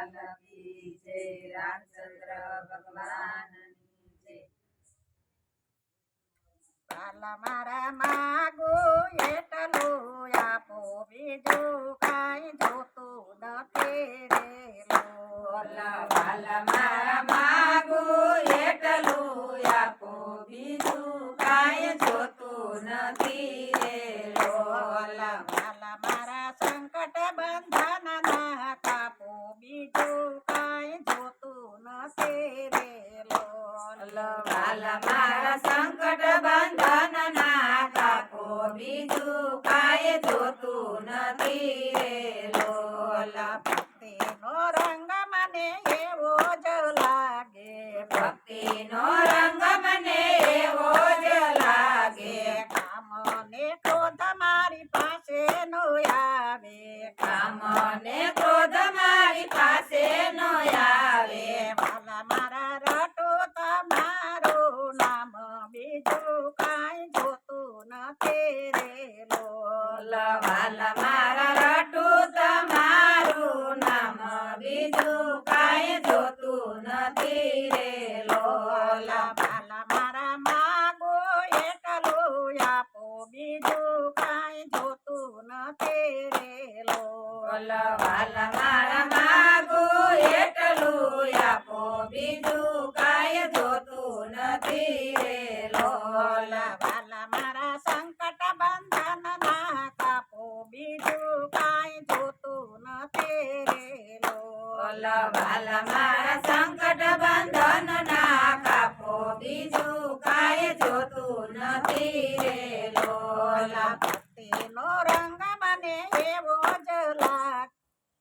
લાલ કી જય. રામચંદ્ર ભગવાનની જય. વાલા મારા માગો એટલું આપો, બીજું કાંઈ જોતું નથી રે લોલ. વાલા મારા માગો એટલું આપો, બીજું કાંઈ જોતું નથી રે લોલ. વાલા મારા સંકટ બંધન ના કાપો, બીજું કાંઈ જોતું નથી રે લોલ. વાલા મારા સંકટ બંધન ના કાપો, બીજું કાંઈ જોતું નથી રે લોલ. ભક્તિનો રંગ મને એવો જ લાગે, ભક્તિનો રંગ મને એવો જ લાગે. કામ ને ક્રોધ મારી પાસે નો આવે, કામ ને ક્રોધ મારી પાસે નો આવે. વાલા મારા રટો તમારું નામ, બીજું કાંઈ જોતું નથી રે લોલ. વાલા મારા રટું તમારું નામ, બીજું કાંઈ જોતું નથી રે લોલ. વાલા મારા માગો એટલું આપો, બીજું કાંઈ જોતું નથી રે લોલ. વાલા મારા માગો એટલું આપો, બીજું કાંઈ જોતું નથી રે લોલ. વાલા મારા સંકટ બંધન ના કાપો, બીજું કાંઈ જોતું નથી રે લોલ. વાલા મારા સંકટ બંધન ના કાપો, બીજું કાંઈ જોતું નથી રે લોલ. ભક્તિનો રંગ મને એવો જ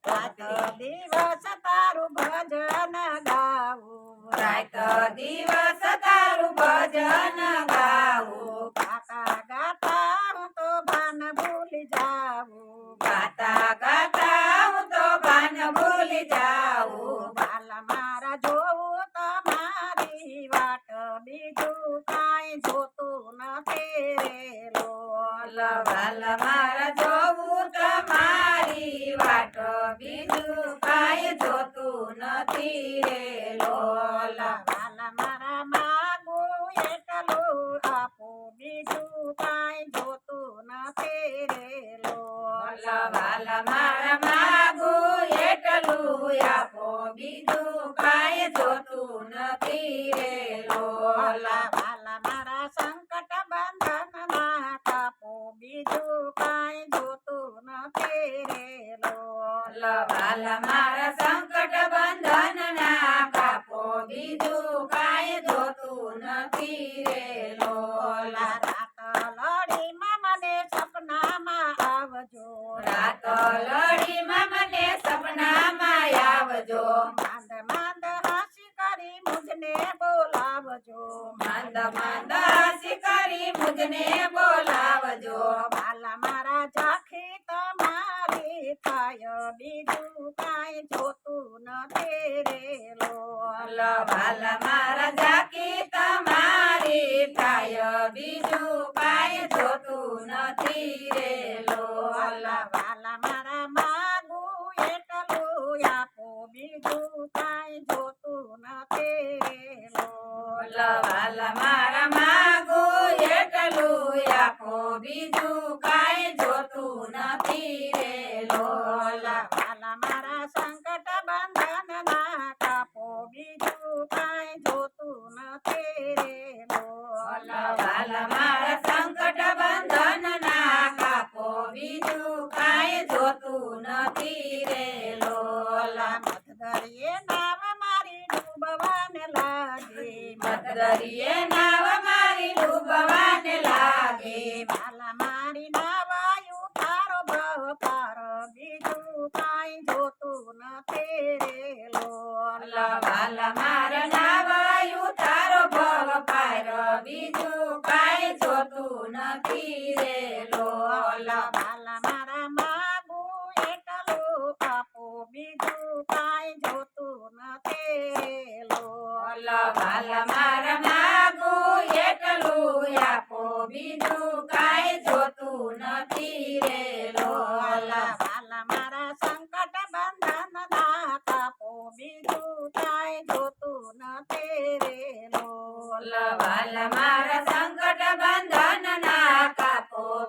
રાત દિવસ તારું ભજન ગાવું, રાત દિવસ તારું ભજન ગાવું. ગાતા ગાતા હું તો ભાન ભૂલી જાઉં, ગાતા ગાતા હું તો ભાન ભૂલી જાઉં. વાલા મારા જોવું તમારી વાટ, બીજું કાંઈ જોતું નથી રે લોલ. વાલા મારા જોવું તમારી વાટ, બીજું કાંઈ જોતું નથી રે લોલ. વાલા મારા માગું એટલું આપો, બીજું કાંઈ જોતું નથી રે લોલ. વાલા મારા માગું એટલું આપો, બીજું કાંઈ જોતું નથી રે લોલ. વાલા મારા સંકટ બંધન ના કાપો, બીજું કાંઈ જોતું નથી રે લોલ. વાલા મારા સંકટ બંધન ના કાપો, બીજું કાંઈ જોતું નથી રે લોલ. રાત લડીમાં મને સપનામાં આવજો, રાત લડીમાં મને સપનામાં આવજો. માંદ માંદ હાસી કરી મુજને બોલાવજો, મંદ મંદ હાસી કરી મુજને બોલાવજો. વાલા મારા ઝાંખી તમારી થાય, બીજું કાંઈ જોતું નથી રે લોલ. વાલા મારા ઝાંકી તમારી થાય, બીજું કાંઈ જોતું નથી રે લોલ. વાલા મારા માગું એટલું આપો, બીજું કાંઈ જોતું નથી રે લોલ. વાલા મારા માગું એટલું આપો, બીજું કાંઈ જોતું નથી રે લોલ. વાલા મારા સંકટ બંધન ના કાપો, બીજું કાંઈ જોતું નથી રે લોલ. વાલા મારા સંકટ બંધન ના કાપો, બીજું કાંઈ જોતું નથી રે લોલ. મધદરિયે નાવ મારી ડૂબવાને લાગે, મધદરિયે નાવ મારી ડૂબવાને લાગે. વાલા મારી નાવાયું તારો ભાવ પાર, બીજું કાંઈ જોતું નથી રે લોલ. વાલા મારા નાવાયું તારો ભવ પાર, બીજું કાંઈ જોતું નથી રે લોલ. વાલા મારા માગું એટલું આપો, બીજું કાંઈ જોતું નથી રે લોલ. વાલા મારા માગું એટલું આપો, બીજું કાંઈ જોતું નથી રે લોલ. વાલા મારા સંકટ બંધન ના કાપો,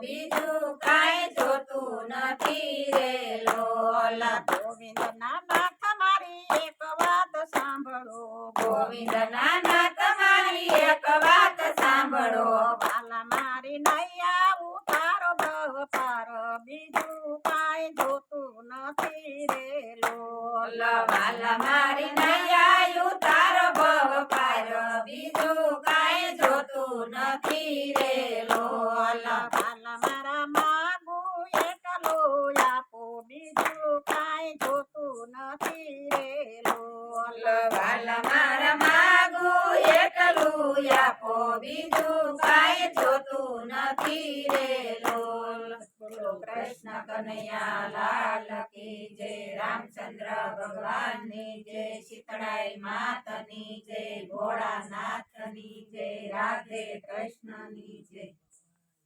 બીજું કાંઈ જોતું નથી રે લોલ. ગોવિંદના નાથ મારી એક વાત સાંભળો ગોવિંદના નાથ મારી એક વાત સાંભળો. વાલા મારી નૈયા ઉતારો ભવ પાર બીજું કાંઈ જોતું નથી રે લોલ. વાલા મારી નૈયા ઉતારો ભવ પાર બીજું કાંઈ જોતું નથી રે લોલ. વાલા મારા માગું એકલો આપો બીજું કાંઈ જોતું નથી રે લોલ. વાલા મારા માગું એકલું આપો બીજું કાંઈ જોતું નથી રે લોલ. બોલો કૃષ્ણ કનૈયા લાલ કી જય. રામચંદ્ર ભગવાનની જય. શીતળાઈ માતની જય. ભોળાનાથની જય. રાધે કૃષ્ણની જય.